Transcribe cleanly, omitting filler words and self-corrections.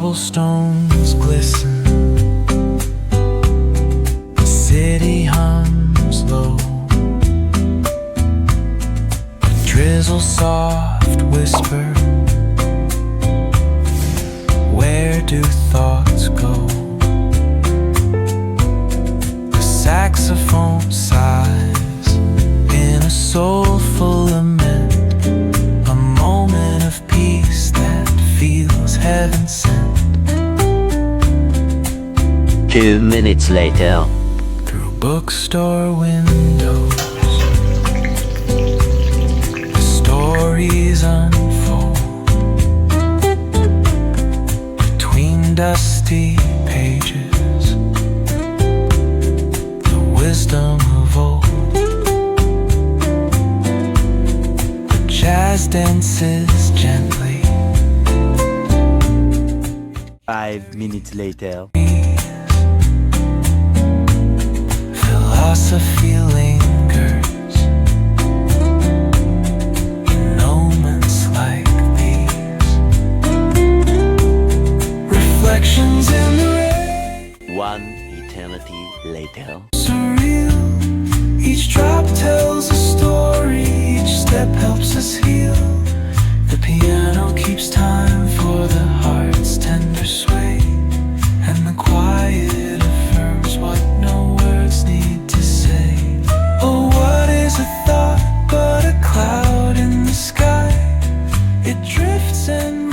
cobblestones glisten, the city hums low, a drizzle soft whisper, where do thoughts go? The saxophone sighs in a soulful lament, a moment of peace that feels heaven sent. 2 minutes later. Through bookstore windows, the stories unfold. Between dusty pages, the wisdom of old. The jazz dances gently. 5 minutes later. Philosophy lingers in moments like these. Reflections in the rain. 1 eternity later. Surreal. Each drop tells a story. Each step helps us heal. The piano keeps time for the heart's tender sway, and the quiet affirms what no words need to say. Oh, what is a thought but a cloud in the sky? It drifts and